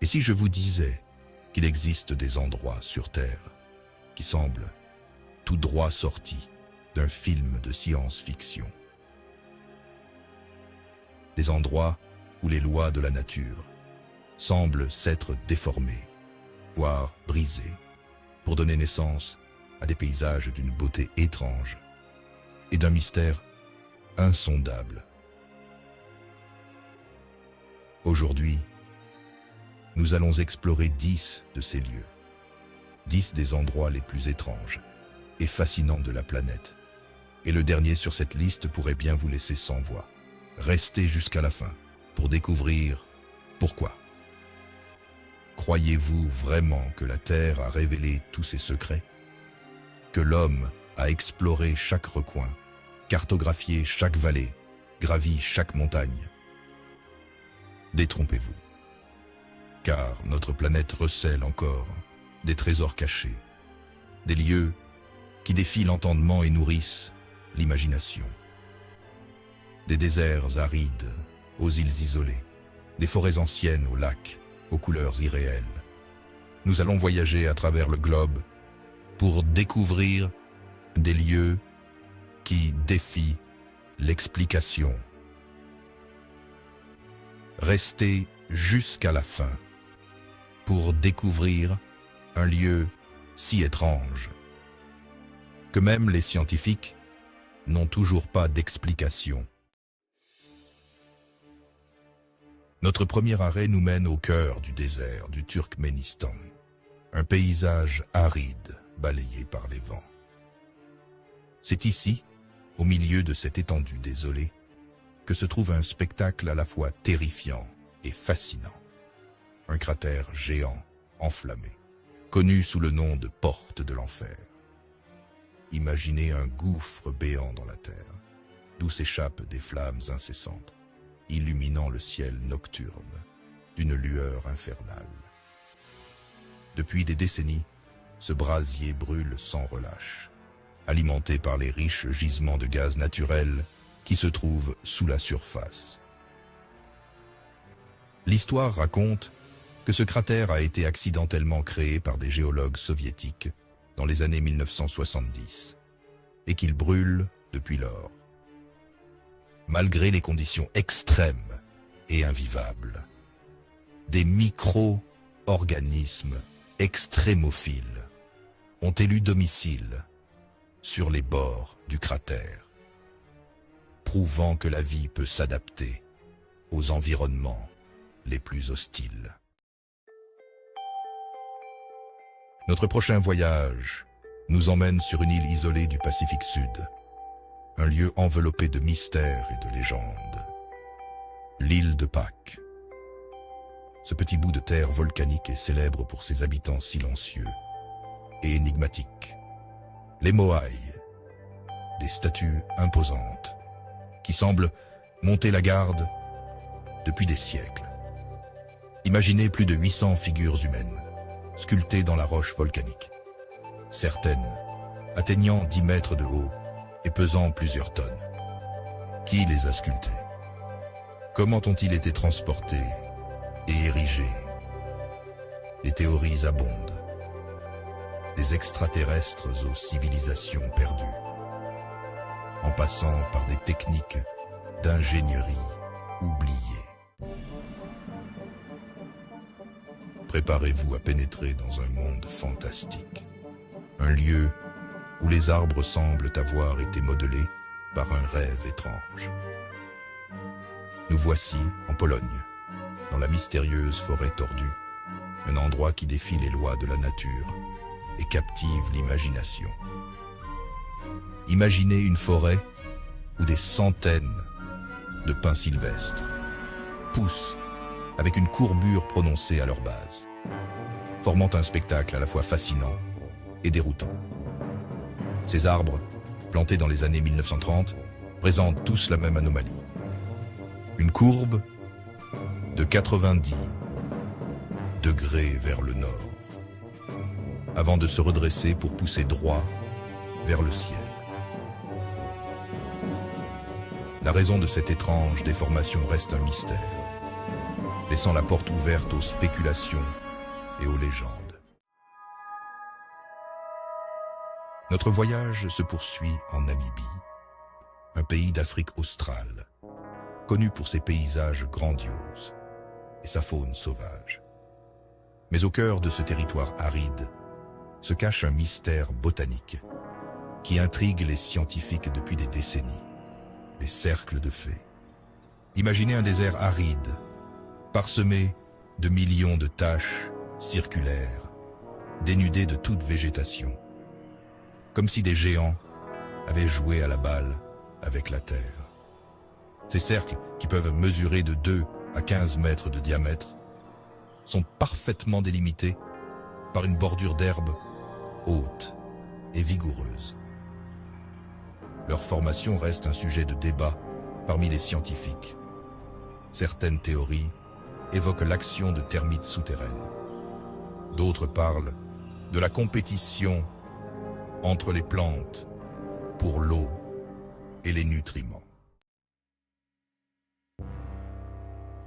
Et si je vous disais qu'il existe des endroits sur Terre qui semblent tout droit sortis d'un film de science-fiction? Des endroits où les lois de la nature semblent s'être déformées, voire brisées, pour donner naissance à des paysages d'une beauté étrange et d'un mystère insondable. Aujourd'hui, nous allons explorer 10 de ces lieux, 10 des endroits les plus étranges et fascinants de la planète. Et le dernier sur cette liste pourrait bien vous laisser sans voix. Restez jusqu'à la fin pour découvrir pourquoi. Croyez-vous vraiment que la Terre a révélé tous ses secrets? Que l'homme a exploré chaque recoin, cartographié chaque vallée, gravi chaque montagne? Détrompez-vous, car notre planète recèle encore des trésors cachés, des lieux qui défient l'entendement et nourrissent l'imagination. Des déserts arides aux îles isolées, des forêts anciennes aux lacs, aux couleurs irréelles. Nous allons voyager à travers le globe pour découvrir des lieux qui défient l'explication. Restez jusqu'à la fin pour découvrir un lieu si étrange que même les scientifiques n'ont toujours pas d'explication. Notre premier arrêt nous mène au cœur du désert du Turkménistan, un paysage aride balayé par les vents. C'est ici, au milieu de cette étendue désolée, que se trouve un spectacle à la fois terrifiant et fascinant. Un cratère géant, enflammé, connu sous le nom de Porte de l'Enfer. Imaginez un gouffre béant dans la terre, d'où s'échappent des flammes incessantes, illuminant le ciel nocturne d'une lueur infernale. Depuis des décennies, ce brasier brûle sans relâche, alimenté par les riches gisements de gaz naturel qui se trouvent sous la surface. L'histoire raconte que ce cratère a été accidentellement créé par des géologues soviétiques dans les années 1970 et qu'il brûle depuis lors. Malgré les conditions extrêmes et invivables, des micro-organismes extrémophiles ont élu domicile sur les bords du cratère, prouvant que la vie peut s'adapter aux environnements les plus hostiles. Notre prochain voyage nous emmène sur une île isolée du Pacifique Sud, un lieu enveloppé de mystères et de légendes. L'île de Pâques. Ce petit bout de terre volcanique est célèbre pour ses habitants silencieux et énigmatiques. Les Moai, des statues imposantes qui semblent monter la garde depuis des siècles. Imaginez plus de 800 figures humaines, sculptées dans la roche volcanique. Certaines atteignant 10 mètres de haut et pesant plusieurs tonnes. Qui les a sculptées? Comment ont-ils été transportés et érigés? Les théories abondent. Des extraterrestres aux civilisations perdues, en passant par des techniques d'ingénierie oubliées. Préparez-vous à pénétrer dans un monde fantastique, un lieu où les arbres semblent avoir été modelés par un rêve étrange. Nous voici en Pologne, dans la mystérieuse forêt tordue, un endroit qui défie les lois de la nature et captive l'imagination. Imaginez une forêt où des centaines de pins sylvestres poussent avec une courbure prononcée à leur base, formant un spectacle à la fois fascinant et déroutant. Ces arbres, plantés dans les années 1930, présentent tous la même anomalie. Une courbe de 90 degrés vers le nord, avant de se redresser pour pousser droit vers le ciel. La raison de cette étrange déformation reste un mystère. laissant la porte ouverte aux spéculations et aux légendes. Notre voyage se poursuit en Namibie, un pays d'Afrique australe, connu pour ses paysages grandioses et sa faune sauvage. Mais au cœur de ce territoire aride se cache un mystère botanique qui intrigue les scientifiques depuis des décennies, les cercles de fées. Imaginez un désert aride, parsemé de millions de taches circulaires, dénudées de toute végétation, comme si des géants avaient joué à la balle avec la terre. Ces cercles, qui peuvent mesurer de 2 à 15 mètres de diamètre, sont parfaitement délimités par une bordure d'herbe haute et vigoureuse. Leur formation reste un sujet de débat parmi les scientifiques. Certaines théories évoquent l'action de termites souterraines. D'autres parlent de la compétition entre les plantes pour l'eau et les nutriments.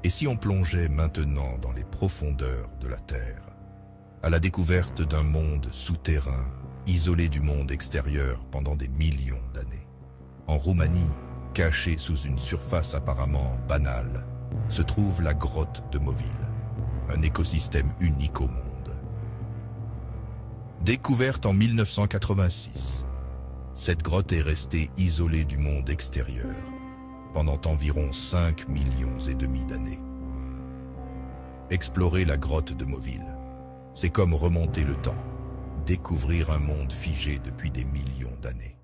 Et si on plongeait maintenant dans les profondeurs de la Terre, à la découverte d'un monde souterrain, isolé du monde extérieur pendant des millions d'années? En Roumanie, cachée sous une surface apparemment banale, se trouve la grotte de Moville, un écosystème unique au monde. Découverte en 1986, cette grotte est restée isolée du monde extérieur pendant environ 5 millions et demi d'années. Explorer la grotte de Moville, c'est comme remonter le temps, découvrir un monde figé depuis des millions d'années.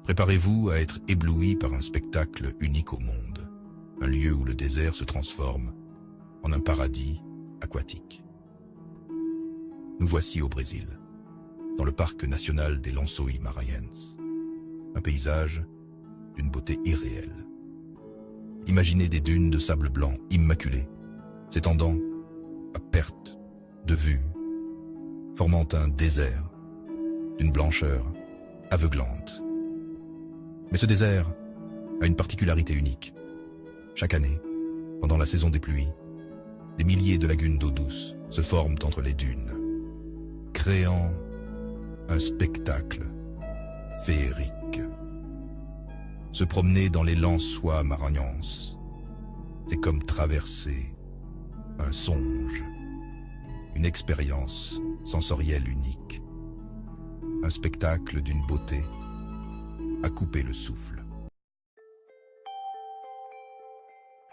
Préparez-vous à être ébloui par un spectacle unique au monde, un lieu où le désert se transforme en un paradis aquatique. Nous voici au Brésil, dans le parc national des Lençóis Maranhenses, un paysage d'une beauté irréelle. Imaginez des dunes de sable blanc immaculées, s'étendant à perte de vue, formant un désert d'une blancheur aveuglante. Mais ce désert a une particularité unique. Chaque année, pendant la saison des pluies, des milliers de lagunes d'eau douce se forment entre les dunes, créant un spectacle féerique. Se promener dans les Lençóis Maranhenses, c'est comme traverser un songe, une expérience sensorielle unique, un spectacle d'une beauté à couper le souffle.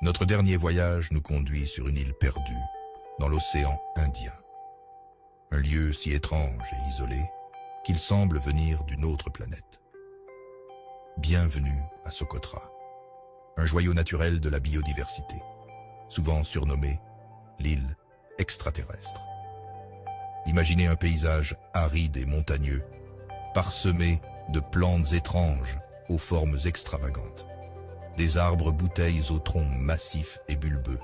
Notre dernier voyage nous conduit sur une île perdue dans l'océan Indien, un lieu si étrange et isolé qu'il semble venir d'une autre planète. Bienvenue à Socotra, un joyau naturel de la biodiversité, souvent surnommé l'île extraterrestre. Imaginez un paysage aride et montagneux, parsemé de plantes étranges aux formes extravagantes, des arbres bouteilles aux troncs massifs et bulbeux,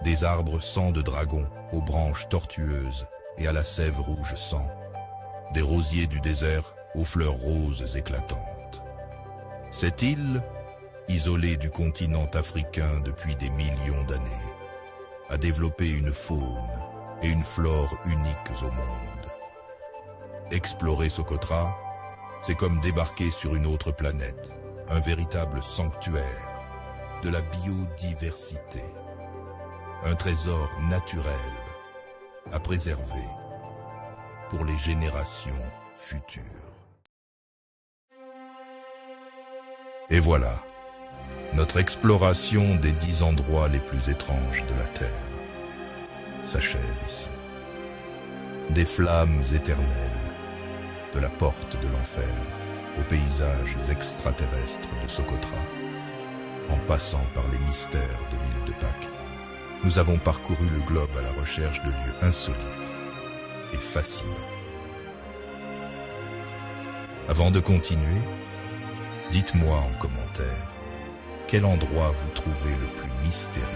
des arbres sang de dragon aux branches tortueuses et à la sève rouge sang, des rosiers du désert aux fleurs roses éclatantes. Cette île, isolée du continent africain depuis des millions d'années, a développé une faune et une flore uniques au monde. Explorer Socotra, c'est comme débarquer sur une autre planète, un véritable sanctuaire de la biodiversité, un trésor naturel à préserver pour les générations futures. Et voilà, notre exploration des 10 endroits les plus étranges de la Terre s'achève ici. Des flammes éternelles, de la porte de l'enfer aux paysages extraterrestres de Socotra, en passant par les mystères de l'île de Pâques, nous avons parcouru le globe à la recherche de lieux insolites et fascinants. Avant de continuer, dites-moi en commentaire quel endroit vous trouvez le plus mystérieux.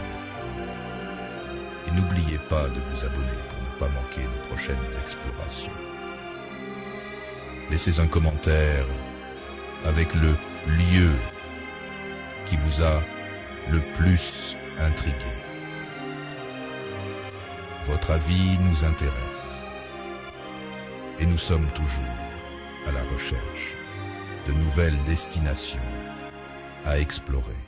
Et n'oubliez pas de vous abonner pour ne pas manquer nos prochaines explorations. Laissez un commentaire avec le lieu qui vous a le plus intrigué. Votre avis nous intéresse et nous sommes toujours à la recherche de nouvelles destinations à explorer.